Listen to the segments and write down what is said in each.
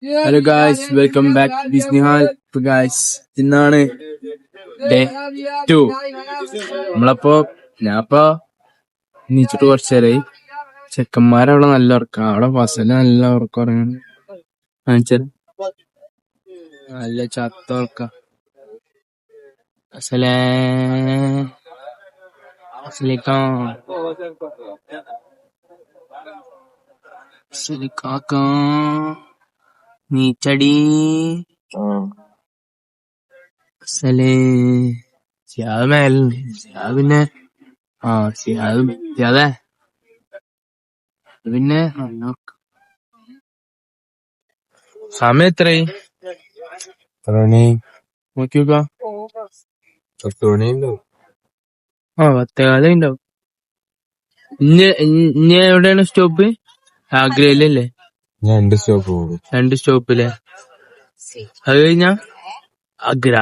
Hello guys, welcome back to Nihal. Guys, ഇന്നാണ് day 2. ഞാനിപ്പോ നീച്ചിട്ട് കുറച്ചേരായി. ചെക്കന്മാരവിടെ നല്ല ഉറക്കം, അവിടെ ഫസല് നല്ല ഉറക്കം ഉറങ്ങാണ്. നല്ല ചത്ത ഉറക്ക. കാക്കാ നീച്ചടി പിന്നെ പിന്നെ സമയം എത്രയായി നോക്കിയോക്ക. 10:15 ഉണ്ടാവും. ഇനി എവിടെയാണ് സ്റ്റോപ്പ്? ആഗ്രയിലല്ലേ? 2 സ്റ്റോപ്പില്ലേ? അത് കഴിഞ്ഞാ ആഗ്ര.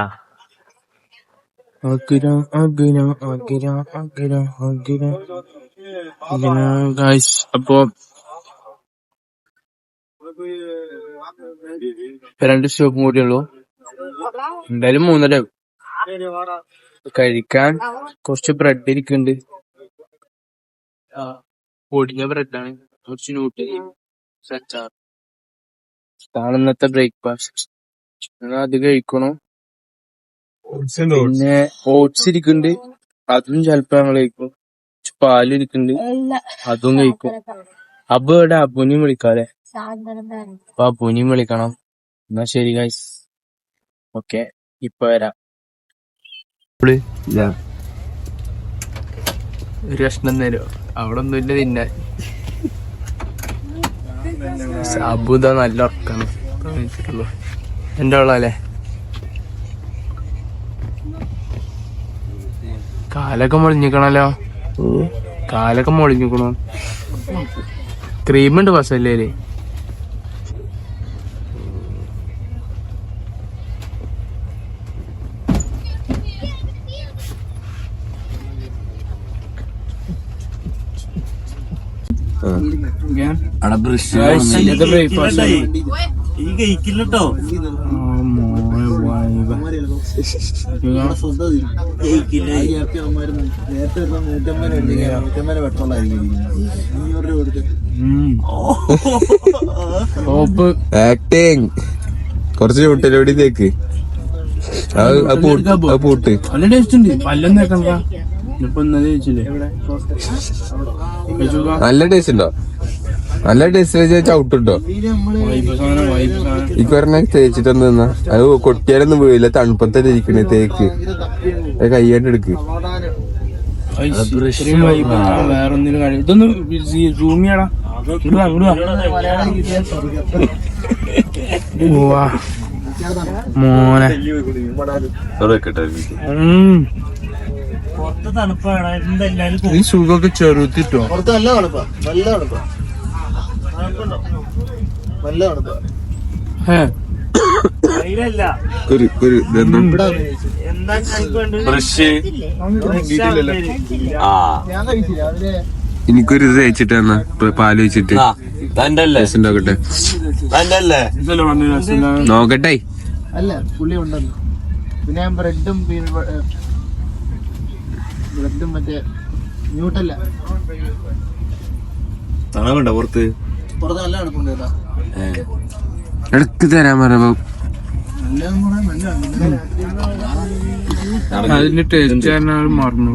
അപ്പൊ 2 സ്റ്റോപ്പും കൂടിയുള്ളൂ. എന്തായാലും 3:30 കഴിക്കാൻ. കുറച്ച് ബ്രെഡ് ഇരിക്കുന്നുണ്ട്, പൊടിഞ്ഞ ബ്രെഡാണ്. കുറച്ച് ന്യൂട്രൽ അച്ചാർ. ഇതാണ് ഇന്നത്തെ ബ്രേക്ക്ഫാസ്റ്റ്. അത് കഴിക്കണോ? പിന്നെ ഓട്സ് ഇരിക്കുന്നുണ്ട്, അതും ചിലപ്പോ ഞങ്ങൾ കഴിക്കും. പാല് ഇരിക്കുന്നുണ്ട്, അതും കഴിക്കും. അബു ഇവിടെ? അബുനെയും വിളിക്കാല്ലേ? അപ്പൊ അബുനെയും വിളിക്കണം. എന്നാ ശരി ഗൈസ്, ഓക്കെ, ഇപ്പൊ വരാം. ഒരു കഷ്ണം തരുമോ? അവിടെ ഒന്നുമില്ല തിന്നാൻ. അബുദ നല്ല ഉറക്കാണ്. എന്റെ ഉള്ളല്ലേ? കാലൊക്കെ മുളിഞ്ഞിക്കണല്ലോ. കാലൊക്കെ മുളിഞ്ഞിക്കണോ? ക്രീമുണ്ട് ബസ്സല്ലേ? ആക്ടിങ് കുറച്ച് ചൂട്ടലോടി തേക്ക്. പൂട്ട് നല്ല ടേസ്റ്റ് ഉണ്ട്. പല്ലൊന്നും കേൾക്കണ്ട. നല്ല ടേസ്റ്റ് ഉണ്ടോ? നല്ല ടേസ്റ്റ് ചവിട്ടുണ്ടോ? ഈ പറഞ്ഞ തേച്ചിട്ടൊന്ന് നിന്നാ അത് കൊട്ടിയാലൊന്നും വീഴില്ല. തണുപ്പത്തല്ലേ ഇരിക്കണേ. തേക്ക് കയ്യായിട്ട് എടുക്ക്. വേറൊന്നിനും കഴിയും. ഇതൊന്ന് സൂമിയാടാ. മോനെ ഈ സുഖമൊക്കെ ചെറുത്തിട്ടോ. എനിക്കൊരു ഇത് തേച്ചിട്ട് തന്നാ, പാല് വെച്ചിട്ട് നോക്കട്ടെ. നോക്കട്ടെ. അല്ല പുള്ളി ഉണ്ടല്ലോ. പിന്നെ ഞാൻ ബ്രെഡും മറ്റേ ന്യൂട്ടല്ല തണുണ്ട പുറത്ത് നല്ല തണുപ്പുണ്ട്. ഇടക്ക് തരാൻ പറയുമ്പോ അതിന്റെ ടേസ്റ്റ് മറന്നു.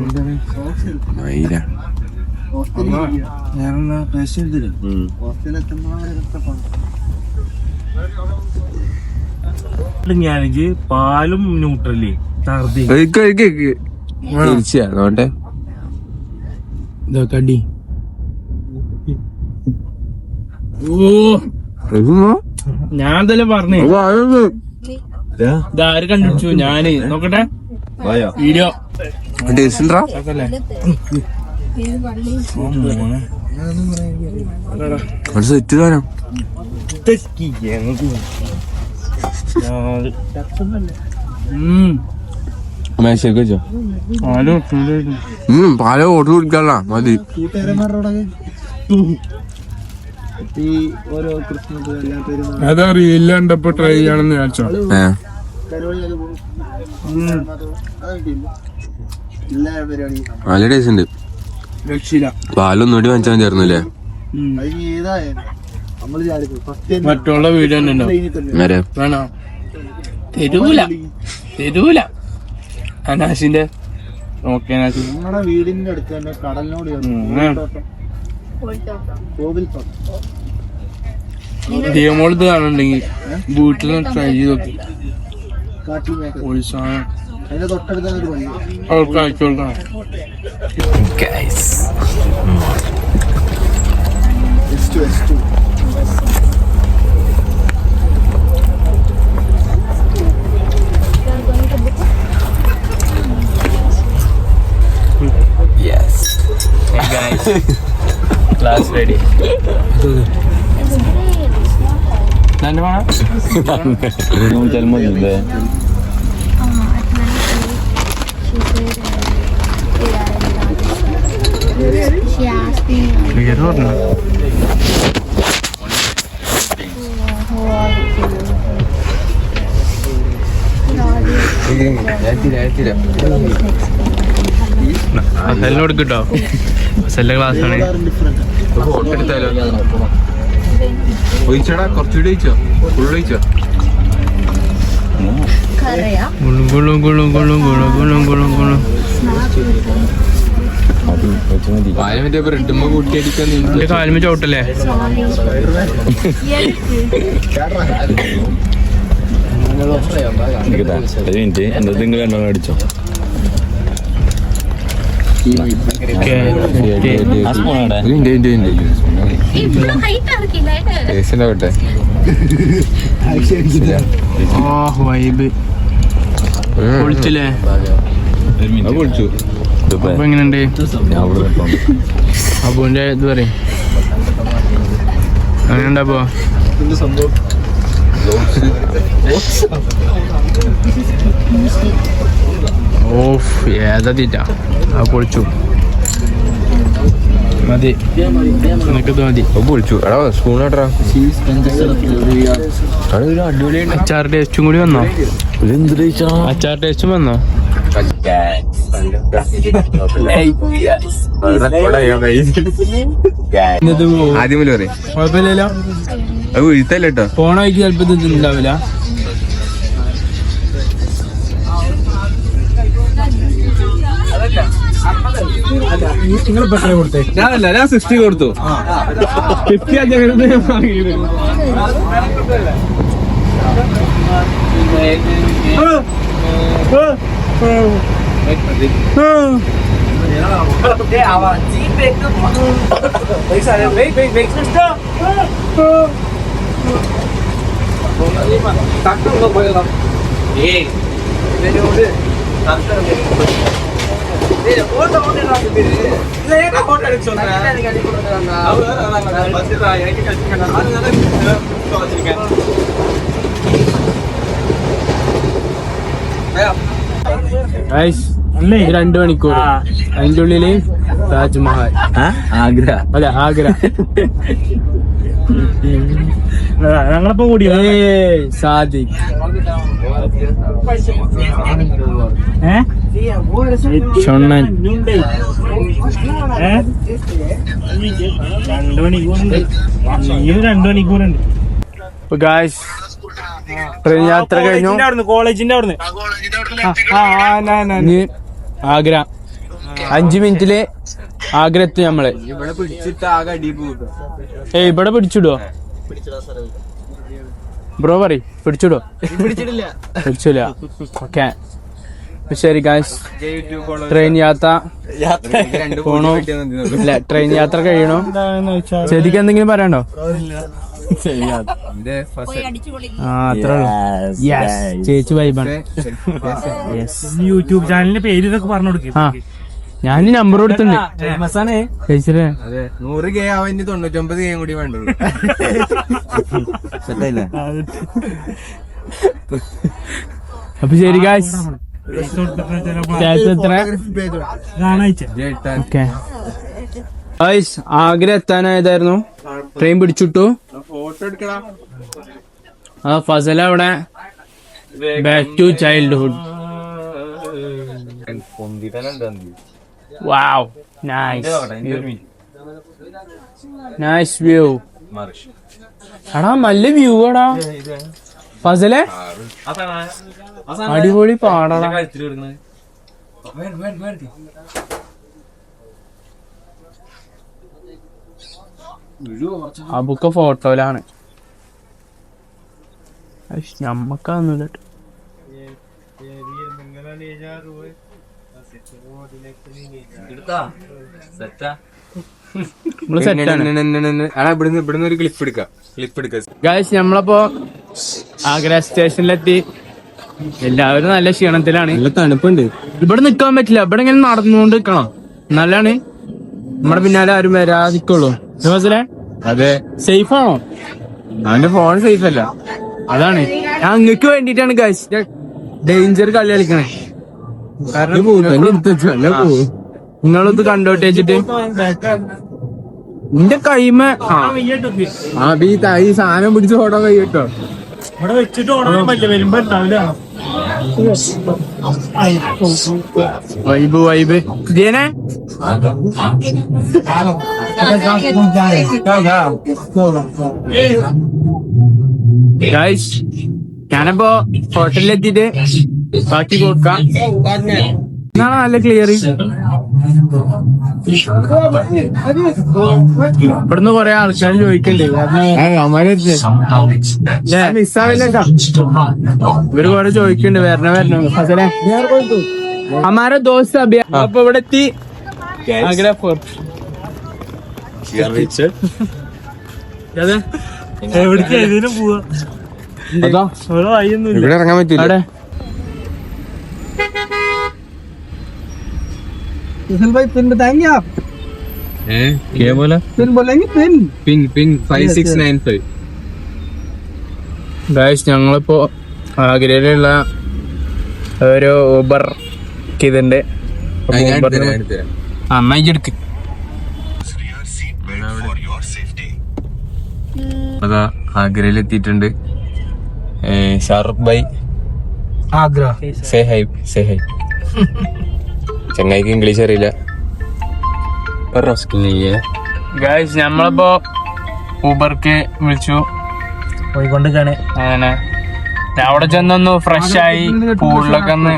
ഞാനെനിക്ക് പാലും ന്യൂട്രലി നോട്ടെ കടി. ഞാൻ തന്നെ പറഞ്ഞു. ഇതാര് കണ്ടുപിടിച്ചു? ഞാന് നോക്കട്ടെ വീഡിയോ. സെറ്റ് താനം മേശക്ക് വെച്ചോ. പാല ഓട്ട് കുടിക്കാനുള്ള മതി. ഈ ഓരോ ക്രിസ്മസ് എല്ലാ പേരും അതാ റീല് കണ്ടപ്പോ ട്രൈ ചെയ്യണമെന്ന് വിചാരിച്ചോ. എല്ലാ പരിപാടിയും നല്ല ടേസ്റ്റ് ഉണ്ട്. രക്ഷയില്ല. പാലൊന്നുകൂടി വാങ്ങിച്ചാൽ ചേർന്നില്ലേ? അതിന് ഏതായാലും നമ്മള് ഫസ്റ്റ് മറ്റുള്ള വീഡിയോ തന്നെ ഉണ്ടാവും. ആരെ? വേണോ? തരൂല അനാശിന്റെ. ഓക്കെ അനാശി. നമ്മുടെ വീടിന്റെ അടുത്ത് തന്നെ കടലിനോട് കോവിൽ ദിയമോളത് കാണുന്നുണ്ടെങ്കിൽ വീട്ടിൽ ട്രൈ ചെയ്ത് നോക്കി. കാട്ടിൽ മേഖല ഒരു സാധനം അതിന്റെ തൊട്ടടുത്ത് തന്നെ ഒരു പള്ളി. അവർക്ക് അയച്ചു കൊടുക്കണം. S2. Class ready. She asked me, who are you? അസലിനോട് കിട്ടോ? അസലിന്റെ ക്ലാസ് ആണ്. ഫോട്ടോ എടുത്താലോ? ഒഴിച്ചടാ, കുറച്ചുകൂടി ഒഴിച്ചോ? ഫുൾ ഒഴിച്ചോ? Korea. ഗുളും ഗുളും ഗുളും ഗുളും ഗുളും ഗുളും ഗുളും ഗുളും. പാല് മറ്റേ ബ്രെഡുമ്പോ കൂട്ടി അടിക്കാൻ എന്റെ കാലുമ ചവിട്ടല്ലേ? അടിച്ചോ. ടേസ്റ്റിണ്ടാവട്ടെ. വൈബ് പൊളിച്ചില്ലേ? പൊളിച്ചു. അപ്പൊ എങ്ങനെയുണ്ട് അബുവിന്റെ ഇത് പറയും? അങ്ങനെയുണ്ടപ്പോ ഓഫ് ഏതാ തീറ്റ. ആ പൊളിച്ചു. മതി നിനക്കിത് മതി. പൊളിച്ചു. എടാ സ്പൂൺ കേട്ടാ. അടിപൊളി. അച്ചാർ ടേസ്റ്റും കൂടി വന്നോ? അച്ചാർ ടേസ്റ്റും വന്നോ? ആദ്യം പറയും. കുഴപ്പമില്ലല്ലോ. അത് വീഴ്ത്തല്ല കേട്ടോ. പോണ വഴിക്ക് ചിലപ്പോ ഇത് ഉണ്ടാവില്ല. നിങ്ങളിപ്പോ എത്ര കൊടുത്തേ? ഞാനല്ല, ഞാൻ 60 കൊടുത്തു. 50 അഞ്ച് വാങ്ങിയത്. അല്ലേ 2 മണിക്കൂർ അതിന്റെ ഉള്ളില് താജ്മഹൽ. അല്ല ആഗ്ര. ഞങ്ങളപ്പോ കൂടി സാദിഖ് ഷൊണ്ണൻ 2 മണിക്കൂറുണ്ട്. 2 മണിക്കൂറുണ്ട്. ട്രെയിൻ യാത്ര കഴിഞ്ഞു. കോളേജിന്റെ അവിടുന്ന് ഇനി ആഗ്ര 5 മിനിറ്റില് ആഗ്ര എത്തി നമ്മള്. ഇവിടെ പിടിച്ചിട്ട് ആകെ അടി പോകും. ഇവിടെ പിടിച്ചിടോ ബ്രോ? പിടിച്ചിടോ? പിടിച്ചില്ല. ഓക്കെ ശരി ഗായ്സ്, ട്രെയിൻ യാത്ര പോണോ? ഇല്ല, ട്രെയിൻ യാത്ര കഴിയണോ? ശരിക്കും എന്തെങ്കിലും പറയണ്ടോ? അത്രേ ഉള്ളൂ. ചേച്ചി വൈബാണ്. യൂട്യൂബ് ചാനലിന്റെ പേര് ഇതൊക്കെ പറഞ്ഞു കൊടുക്കും. ആ ഞാൻ നമ്പർ കൊടുത്തിട്ടുണ്ട് ചേച്ചിയുടെ. 100K ആവാൻ 99K കൂടി വേണ്ടത്. അപ്പൊ ശരി ഗായ്സ്, ഓക്കെ ഗൈസ് ആഗ്ര എത്താനായതായിരുന്നു, ട്രെയിൻ പിടിച്ചിട്ടു. ഫസല അവിടെ back to childhood. Wow, nice view. എടാ നല്ല വ്യൂ ആടാ ഫസലെ, അടിപൊളി പാടാടാ. അബുക്ക ഫോട്ടോയിലാണ്, ഞമ്മക്കാന്നില്ല. ഇവിടുന്ന് ഒരു ക്ലിപ്പ് എടുക്കാം. ഗൈസ് നമ്മളിപ്പോ ആഗ്ര സ്റ്റേഷനിലെത്തി. എല്ലാവരും നല്ല ക്ഷീണത്തിലാണ്, നല്ല തണുപ്പുണ്ട്. ഇവിടെ നിക്കാൻ പറ്റില്ല, ഇവിടെ ഇങ്ങനെ നടന്നുകൊണ്ട് നിക്കണം, നല്ലാണ്. നമ്മുടെ പിന്നാലെ ആരും വരാതിക്കുള്ളൂ. അതെ, സേഫ് ആണോ? അവന്റെ ഫോൺ സേഫ് അല്ല. അതാണ് ഞങ്ങൾക്ക് വേണ്ടിട്ടാണ് ഗൈസ് ഡേഞ്ചർ കളി കളിക്കണേ. കാരണം നിങ്ങളത് കണ്ടോട്ട് വെച്ചിട്ട് നിന്റെ കൈമ ഈ സാധനം പിടിച്ച് ഓടാൻ കഴിയട്ടോ. ഇവിടെ വെച്ചിട്ട് ഓടാൻ പറ്റില്ല, വരുമ്പോ ഉണ്ടാവില്ല. Vibe vibe ജേനെ. ഗൈസ് ഞാനിപ്പോ ഹോട്ടലിലെത്തിട്ട് ബാക്കി കൊടുക്കാം. എന്നാണ് നല്ല ക്ലിയർ. ഇവിടുന്ന് കൊറേ ആൾക്കാർ ചോദിക്കണ്ടേ, ഇവര് കൊറേ ചോദിക്കണ്ട് വരണ ഫസലെ. ഹമാര ദോസ്ത് അഭി അപ്പൊ ഇവിടെ എത്തി. ആഗ്ര ഫോർട്ട് എവിടേക്ക് ഏതിനും പോവാ, ഇവിടെ വഴിയൊന്നുമില്ല. ഇവിടെ ഇറങ്ങാൻ പറ്റില്ല. അവിടെ भाई पिन बताएंगे आप? क्या बोला? पिन बोलेंगे? पिन 5695. ഗൈസ് ഞങ്ങളിപ്പോ ആഗ്രയിലുള്ള ഒരു ഊബർ ഇതുണ്ട്. അമ്മയ്ക്ക് അതാ ആഗ്രയിൽ എത്തിയിട്ടുണ്ട്. ഷാറുഖ് ഭായ് आगरा സേ ഹൈ. ചങ്ങായിക്ക് ഇംഗ്ലീഷ് അറിയില്ല. ഗൈസ് നമ്മളിപ്പോ ഊബർക്ക് വിളിച്ചു പോയിക്കൊണ്ടിരിക്കാണ്. അങ്ങനെ അവിടെ ചെന്നൊന്ന് ഫ്രഷ് ആയി പൂളിലൊക്കെ ഒന്ന്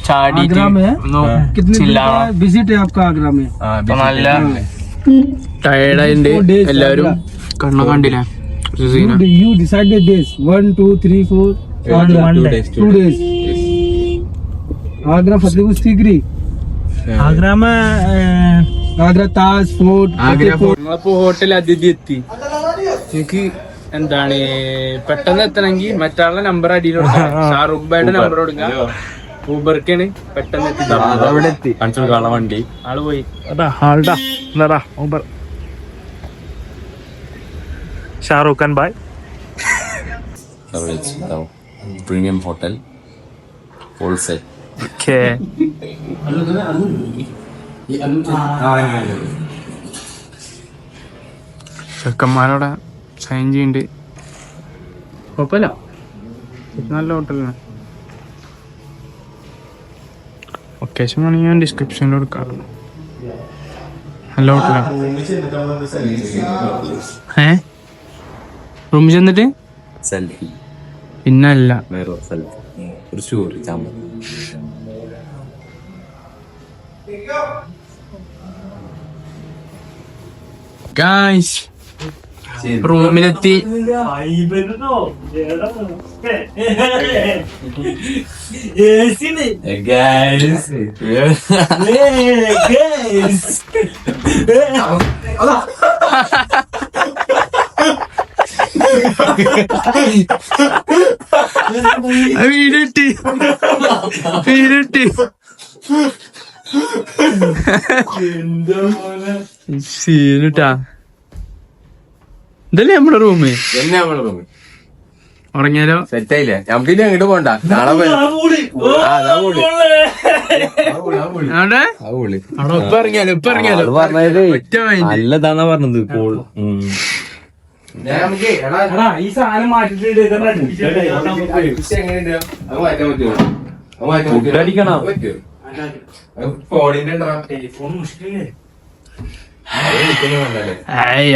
ചാടിയിട്ട് ഒന്ന് ചില്ലാണ്. विजिट है आपका आगरा में? അപ്പൊ നല്ല ടയർഡായിട്ടുണ്ട് എല്ലാവരും. കണ്ണു കണ്ടില്ലേ You decide the days 1 2 3 4 Agra 2 days. Agra Fatehpur Sikri, ആഗ്രാമ Agra Taj fort, ഞങ്ങളിപ്പോ ഹോട്ടൽ അതിഥി എത്തി. എനിക്ക് എന്താണ് പെട്ടെന്ന് എത്തണമെങ്കിൽ മറ്റാളുടെ നമ്പർ അടിയിൽ കൊടുക്കാം. ഷാറുഖ് ഭായിയുടെ നമ്പർ കൊടുക്കാം. ഊബർക്കാണ് പെട്ടെന്ന് എത്തി. കാണാൻ വണ്ടി ആള് പോയി. Uber Shahrukh Khan bhai. Premium hotel full set. ചെക്കന്മാരോടെ സൈൻ ചെയ്യുന്നുണ്ട്. കുഴപ്പമില്ല, നല്ല ഹോട്ടലാണ്. ലൊക്കേഷൻ വേണമെങ്കിൽ ഞാൻ ഡിസ്ക്രിപ്ഷനിൽ കൊടുക്കാം. നല്ല ഹോട്ടലാണ്. റൂമിൽ ചെന്നിട്ട് സെൽഫി പിന്നല്ല വേറെ സെൽഫി ഒരു സ്റ്റോറി ചാമ്പ. ഗായ്സ് റൂമിലെത്തി. വീടിട്ടി സീനിട്ടാ. ഇതല്ലേ നമ്മുടെ റൂമ്. ഉറങ്ങിയാലോ? സെറ്റായില്ലേ? നമുക്ക് ഇനി അങ്ങോട്ട് പോണ്ട. നാളെ പോയി. ഇപ്പൊ ഇറങ്ങിയാലോ നല്ലതാന്നാ പറഞ്ഞത്. ഈ സാധനം മാറ്റിട്ട്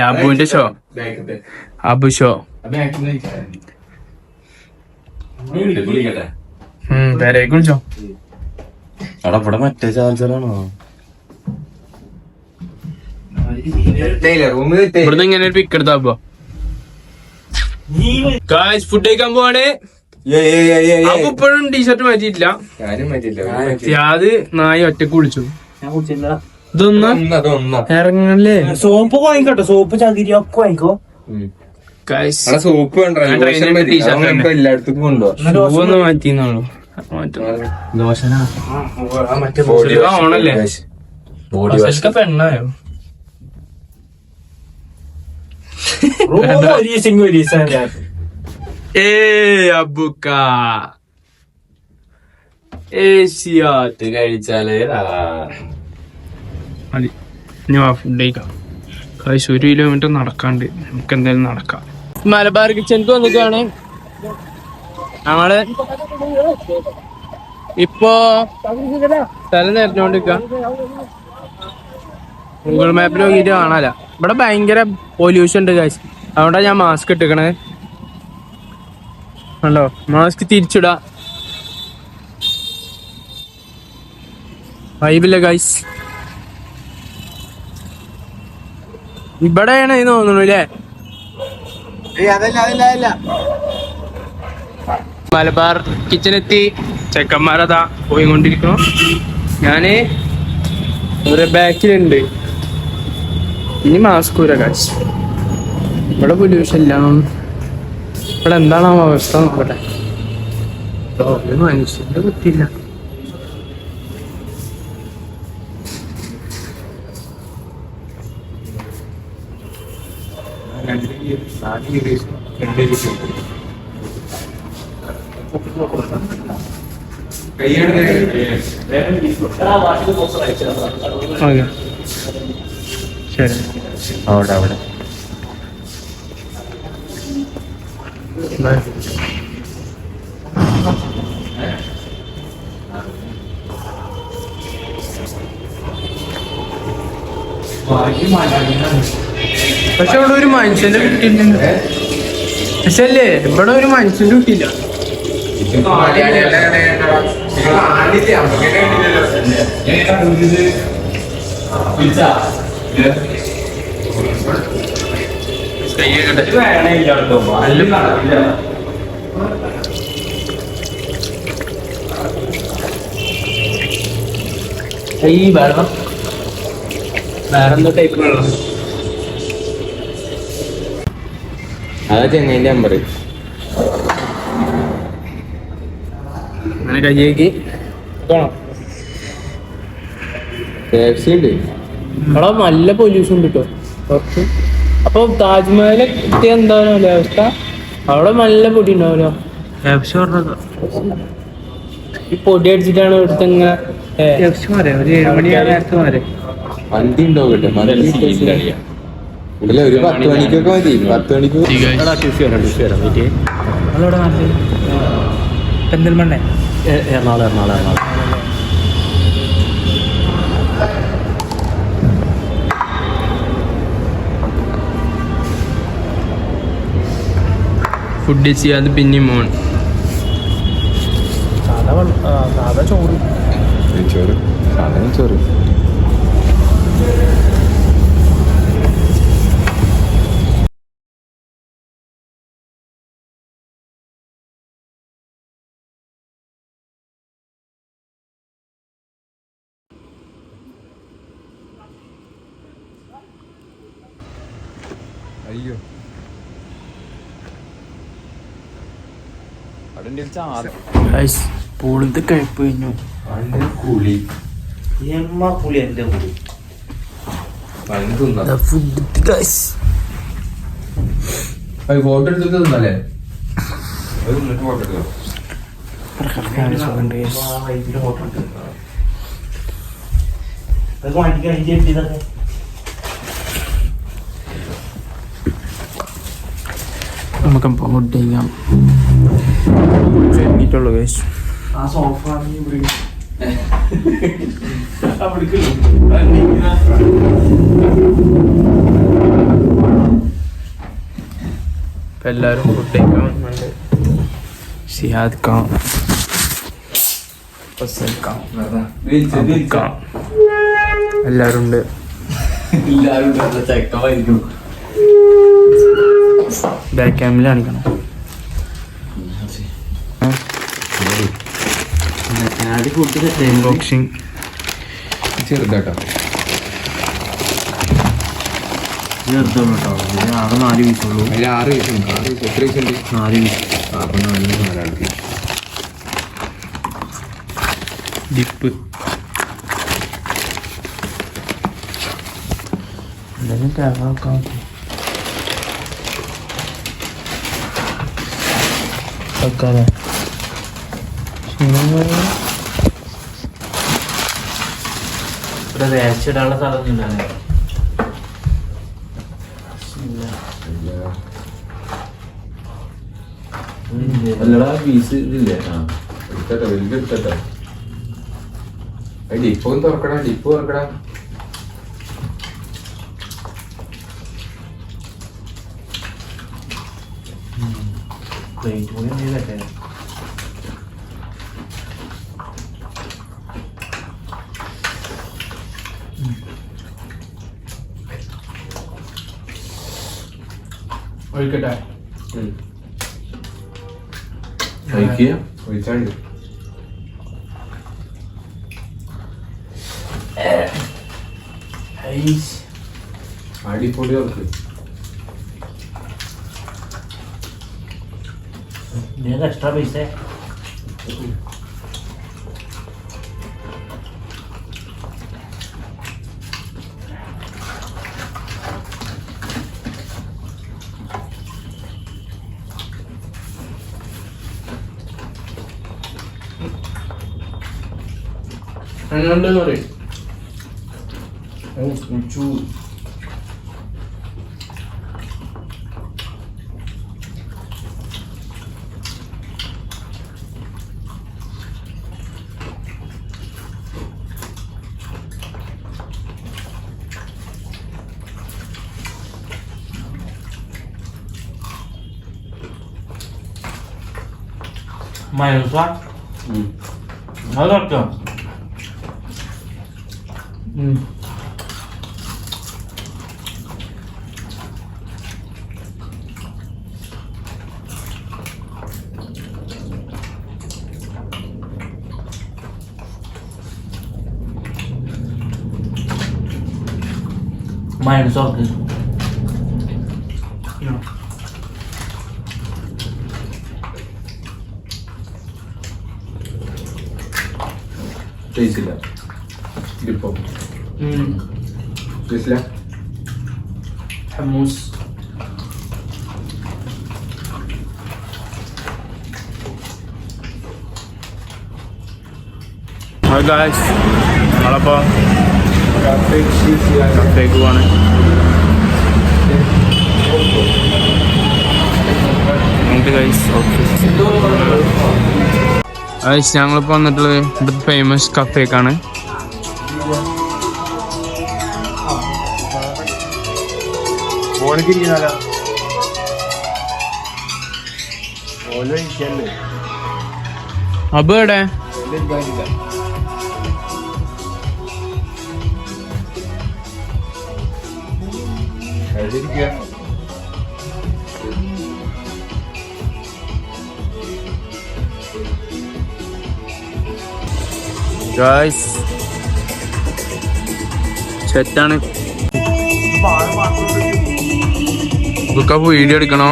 അബുവിന്റെ ഷോ. അബു ഷോ പേരേക്ക് വിളിച്ചോ. അവിടെ മറ്റേ ചാർജറാണോ? ഇവിടുന്ന് ഇങ്ങനെ ഒരു പിക്ക് എടുത്താ ഫുഡ് കഴിക്കാൻ പോവാണ്. അപ്പൊ ഇപ്പോഴും ടീഷർട്ട് മാറ്റിയിട്ടില്ല. അത് നായി ഒറ്റക്ക് വിളിച്ചു. ഇതൊന്നും ഇറങ്ങല്ലേ. സോപ്പ് വാങ്ങിക്കോട്ടെ. സോപ്പ് ചകിരി ഒക്കെ വാങ്ങിക്കോ. സോപ്പ് എല്ലായിടത്തും കൊണ്ടുപോകാം. ഒന്ന് മാറ്റിന്നുള്ളൂ. ഓണല്ലേ പെണ്ണായോ? അബുക്ക ഏഷ്യാത്ത് കഴിച്ചാലേ മതി. ഇനി ഫുഡ് കഴിക്കാം. കാശ് 1 കിലോമീറ്റർ നടക്കാണ്ട്. നമുക്ക് എന്തായാലും നടക്കാം. മലബാർ കിച്ചണിക്ക് വന്നിട്ടാണ് ഞങ്ങള്. ഇപ്പൊ സ്ഥലം നിറഞ്ഞോണ്ടിരിക്ക. ഗൂഗിൾ മാപ്പിൽ നോക്കിയിട്ട് കാണാല. ഇവിടെ ഭയങ്കര പൊല്യൂഷൻ ഉണ്ട് കാശ്. അതുകൊണ്ടാ ഞാൻ മാസ്ക് ഇട്ടിക്കണേ. കണ്ടോ? മാസ്ക് തിരിച്ചിടാ. വൈബില്ല ഗൈസ്. ഇവിടെയാണ് തോന്നുന്നു അല്ലേ? മലബാർ കിച്ചണെത്തി. ചെക്കന്മാരതാ പോയിക്കൊണ്ടിരിക്കണു. ഞാന് ഒരു ബാക്കിലുണ്ട്. ഇനി മാസ്ക് ഊര കാശ്. ഇവിടെ പൊല്യൂഷൻ ഇല്ല. ഇവിടെ എന്താണ് അവസ്ഥ നോക്കട്ടെ. മനുഷ്യന്റെ കുത്തിയില്ല. ശരി. അവിടെ പക്ഷെ ഇവിടെ ഒരു മനുഷ്യന്റെ കുട്ടിയില്ല. പക്ഷെ അല്ലേ ഇവിടെ ഒരു മനുഷ്യന്റെ കുട്ടിയില്ല. ഈ വെള്ളം വേറെന്തോ ടൈപ്പ് വെള്ളം. അതാ ചെന്നൈന്റെ നമ്പർ. അങ്ങനെ കയ്യേക്ക് ഉണ്ട്. ഇവിടെ നല്ല പൊല്യൂഷൻ ഉണ്ട് കേട്ടോ കുറച്ച്. അപ്പൊ താജ്മഹൽ എത്തിയ എന്താണല്ലോ അവസ്ഥ? അവിടെ നല്ല പൊടി ഉണ്ടാവല്ലോ. ഈ പൊടി അടിച്ചിട്ടാണ് ഇവിടുത്തെ ഇങ്ങനെ മന്തി ഉണ്ടോ കേട്ടോ? അല്ല ഒരു 10 മണിക്കൊക്കെ മതി. 10 മണിക്ക് പെരിന്തൽമണ്ണ എറണാകുളം. ഫുഡ് ചെയ്യാതെ പിന്നെ മോൺ സാധാ ചോറ്. ചോറ് സാധനം ചോറ്. അയ്യോ പൂളത്തെ കഴിപ്പ് കഴിഞ്ഞു. കൂലി പുളി എന്റെ കൂടി ഫുഡ് ഫോട്ടോ എടുത്തിട്ട് തിന്നല്ലേ? നമുക്ക് ഫുഡ് കഴിക്കാം. എത്തിയിട്ടുള്ളൂ ഗൈസ്. ആ സോഫ ഇപ്പം എല്ലാവരും ഫുഡ് കഴിക്കാൻ വന്നുണ്ട്. ഷിഹാദ് ഖാൻ, ഫസൽ ഖാൻ, അബു ഖാൻ എല്ലാവരും ഉണ്ട്. ബാക്ക് ക്യാമിൽ കാണിക്കണം. ബോക്സിങ് ചെറുതാട്ടോ. ആകെ 4 പീസുള്ളൂ. അതിൽ 6 പീസുണ്ട്. 6 പീസ് എത്ര പീസുണ്ട്? 4 പീസ്. അപ്പം 4 ഡിപ്പ് എന്തെങ്കിലും കേൾക്കാം. വെക്കാതെ ഇവിടെ വേച്ചിടാനുള്ള സ്ഥലമൊന്നുമില്ല. അല്ലടാ പീസ് ഇതില്ലേ? എടുത്തട്ടോ, വലുത് എടുത്തട്ടോ. ഡിപ്പ് ഒന്ന് തുറക്കടാ, ഡിപ്പ് തുറക്കടാ. പ്ലേറ്റ് കൂടി എന്തെങ്കിലും ഒഴിക്കട്ടെ. ഒഴിക്കുക, ഒഴിച്ചാണ്ട്. അടിപ്പൊടി തുറക്ക്. എക്സ്ട്രാ പൈസ എങ്ങനെയുണ്ടെന്ന് പറയും. മൈനസാ അതൊക്കെ മൈനസൊക്കെ ടേസ്റ്റില്ല. ഡിപ്പോ ടേസ്റ്റില്ല. ഹമൂസ് ഗായ്സ്, നമ്മളപ്പോൾ കഫേക്ക് പോവാണ്. ഗൈസ് ഓക്കെ ഗൈസ്, ഞങ്ങളിപ്പോൾ വന്നിട്ടുള്ളത് ഇവിടുത്തെ ഫേമസ് കഫേക്കാണ്. അബ് എവിടെ? ഗൈസ് സെറ്റാണ്. ഇതൊക്കെ വീഡിയോ എടുക്കണോ?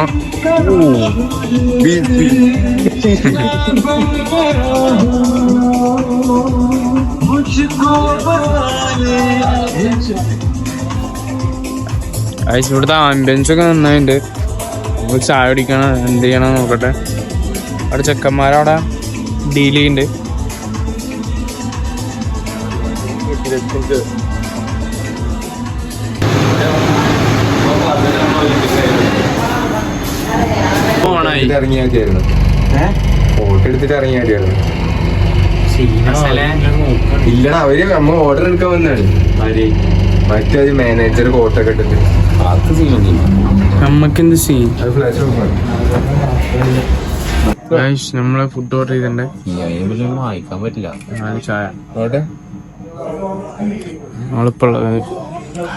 ഗൈസ് ഇവിടുത്തെ ആംബിയൻസ് ഒക്കെ നന്നായിട്ടുണ്ട്. ചായ കുടിക്കണം, എന്ത് ചെയ്യണം നോക്കട്ടെ. അവിടെ ചെക്കന്മാരവിടെ ഡീൽ ചെയ്യുന്നുണ്ട്. ഇറങ്ങിയായിരുന്നു ഫോട്ടോ എടുത്തിട്ട് ഇറങ്ങിയായിരുന്നു. ഇല്ലടാ അവര് നമ്മ ഓർഡർ എടുക്കാൻ വന്നാണ്. മറ്റൊരു മാനേജർ ഫോട്ടോ ഒക്കെ എടുത്തിട്ട് നമ്മക്കെന്ത് സീൻ. അത് ഫ്ലാഷ് ഓഫ് നമ്മളെ ഫുഡ് ഓർഡർ ചെയ്തിട്ടുണ്ട്. വായിക്കാൻ പറ്റില്ല. ചായ ഓട്ടെ നമ്മളിപ്പുള്ളത്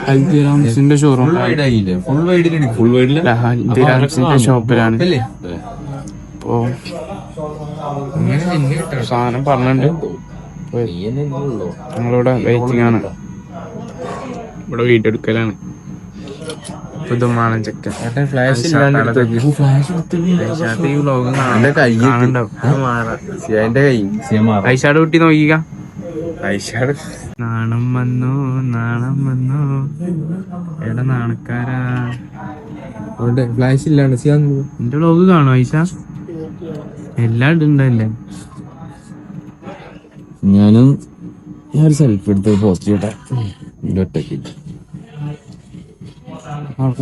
ഹൽദിറാംസിന്റെ ഷോറൂം. ഫുൾ വൈഡില് ഹൽദിറാംസിന്റെ ഷോപ്പിലാണ്. ഇപ്പോ സാധനം പറഞ്ഞിട്ടുണ്ട്. നമ്മളിവിടെ വെയിറ്റിംഗ് ആണ്. ഇവിടെ വീഡിയോ എടുക്കലാണ്. പുതുമാണ് ചെക്കൻ. ഫ്ലാഷ് ഈ വ്ലോഗ് എന്റെ കൈ ഐഷാട് കുട്ടി നോക്കിക്ക. ഐഷാട് നാണം വന്നു എടാ നാണക്കാരാ. ഫ്ലാഷ് ഇല്ലാണ് എന്റെ വ്ലോഗ് കാണും ഐഷ? എല്ലാം ഇടുണ്ടല്ലേ. ഞാനും ഒരു സെൽഫി എടുത്ത് പോസ്റ്റ് ചെയ്യട്ടെ. ഒറ്റയ്ക്ക്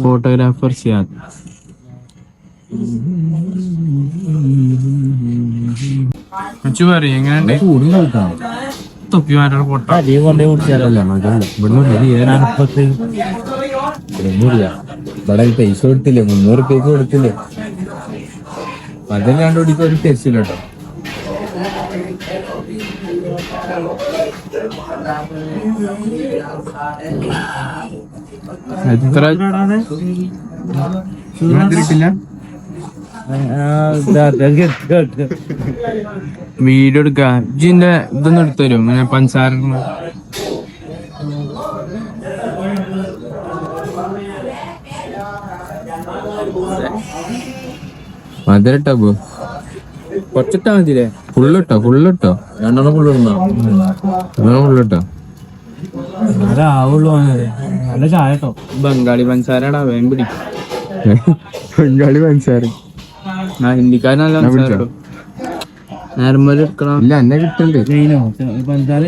ഫോട്ടോഗ്രാഫർ സിയാദ്. പറയും എങ്ങനെ തൊപ്പിമാരുടെ ഫോട്ടോ ഇവിടെ പൈസ കൊടുത്തില്ലേ, 300 രൂപയ്ക്ക് കൊടുത്തില്ലേ. അതല്ലാണ്ട് ഓടിക്ക് ഒരു ടെസ്റ്റ് ഇല്ല കേട്ടോ. എത്ര വീഡിയോ എടുക്കാ. ഇജിന്റെ ഇതൊന്നും എടുത്തു തരും ഇങ്ങനെ പഞ്ചസാര. മധുരട്ടോ കുറച്ചിട്ടാ മതില്ലേ? ഫുള്ളിട്ടോ 2 ഫുള്ളിടണോ? ആവുള്ളൂ. നല്ല ചായ കേട്ടോ. ബംഗാളി പഞ്ചസാരടാ വേഗം പിടി. ബംഗാളി പഞ്ചസാര ഹിന്ദിക്കാരനല്ല നേരം പോലെ എടുക്കണം. ഇല്ല എന്നെ കിട്ടണ്ട്. പഞ്ചസാര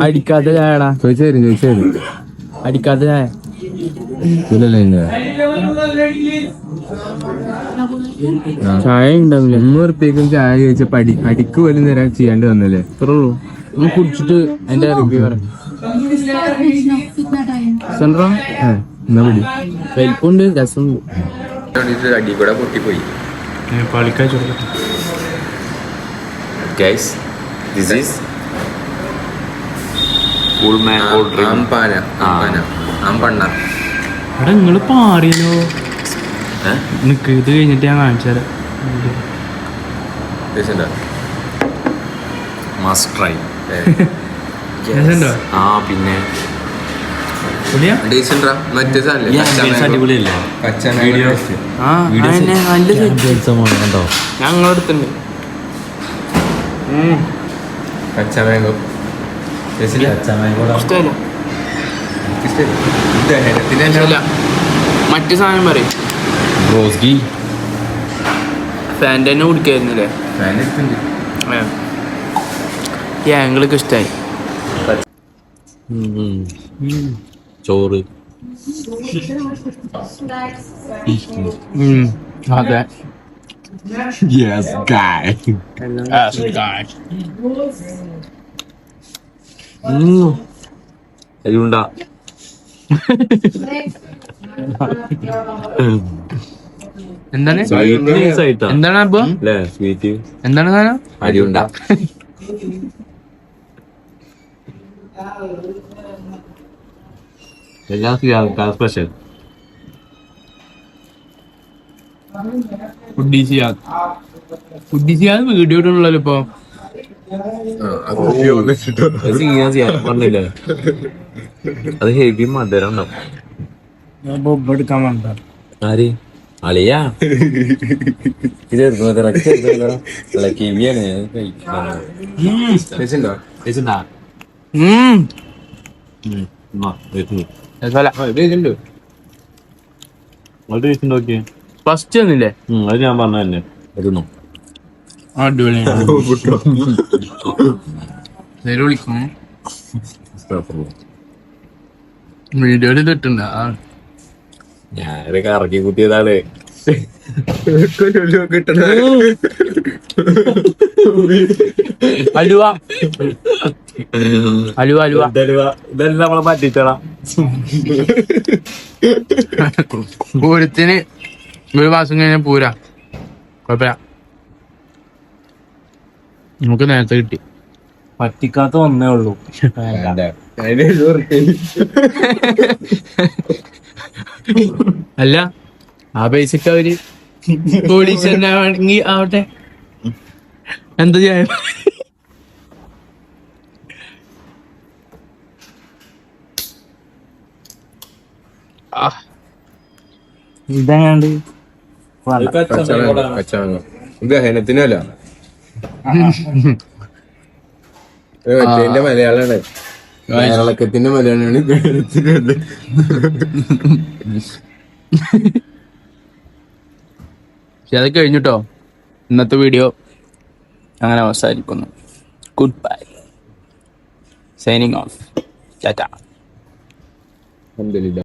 അടിക്കാത്ത ചായടാ. ചോദിച്ചായിരുന്നു അടിക്കാത്ത ചായ ചായ ഉണ്ടാവില്ല. 300 രൂപയ്ക്കും ചായ ചോദിച്ചപ്പോ അടിക്ക് പോലും തരാൻ ചെയ്യാണ്ട് വന്നല്ലേ. ഇത്രേ ഉള്ളൂ. ഒന്ന് കുടിച്ചിട്ട് എന്റെ റിവ്യൂ പറയാം. വലിപ്പുണ്ട്, രസമുണ്ട്. അടി കൂടെ പൊട്ടിപ്പോയി. Guys, this is cool man cold drink. ആമ്പണ്ണ എടാ നിങ്ങള് പാറിയല്ലോ. നിക്ക് ഇത് കഴിഞ്ഞിട്ട് ഞാൻ കാണിച്ചാല്. Must try. ആ പിന്നെ മറ്റേ അടിപൊളിയല്ലേ? കണ്ടോ? ഞങ്ങളടുത്തുണ്ട് പച്ച മാംഗോ. ഇഷ്ടമല്ല. മറ്റു സാധനം പറയും. റോസ്ഗി ഫാൻ്റെ തന്നെ കുടിക്കായിരുന്നില്ലേ? ഞങ്ങൾക്ക് ഇഷ്ടമായി. ചോറ് അതെ. Yes, guy. അരിയുണ്ട. എന്താണ് ആയിട്ടാ എന്താണ് അപ്പൊ അല്ലേ? സ്വീറ്റ് എന്താണ് സാധനം? അരിയുണ്ട. എല്ലാം സ്പെഷ്യൽ. ഫുഡി സിയാദ് വീഡിയോ ഇടണല്ലോ ഇപ്പൊ. പറഞ്ഞില്ലേ അത് ഹെവി മധുരം ഉണ്ടാവും. എടുക്കാൻ വേണ്ട ആര് അളിയാ നോക്കിയേ ഫസ്റ്റ് വന്നില്ലേ? അത് ഞാൻ പറഞ്ഞ തന്നെ ഇരുന്നു. അടിപൊളിയാണ്. വിളിക്കണേ വീഡിയോയിൽ കിട്ടുന്നുണ്ട്. ഞാനൊക്കെ ഇറക്കി കുത്തിയതാണ്. അലുവ അലുവ അലുവ ഇതെല്ലാം നമ്മളെ പറ്റിച്ചടാ. പൂരത്തിന് ഒരു മാസം കഴിഞ്ഞാൽ പൂരാ. കുഴപ്പമില്ല, നമുക്ക് നേരത്തെ കിട്ടി. പറ്റിക്കാത്ത ഒന്നേ ഉള്ളൂ. അല്ല, ആ പൈസക്ക് അവര് കോടീശ്വരനാണെങ്കിൽ ആവട്ടെ, എന്താ ചെയ്യാൻ. ഇതെങ്ങാണ്ട് ദഹനത്തിനല്ല മറ്റേന്റെ മലയാളാണ്. കേരളക്കത്തിന്റെ മലയാളമാണ് ദഹനത്തിനല്ല. പക്ഷെ അത് കഴിഞ്ഞിട്ടോ ഇന്നത്തെ വീഡിയോ അങ്ങനെ അവസാനിക്കുന്നു. Good bye, signing off, Tata. അൽഹംദുലില്ലാ.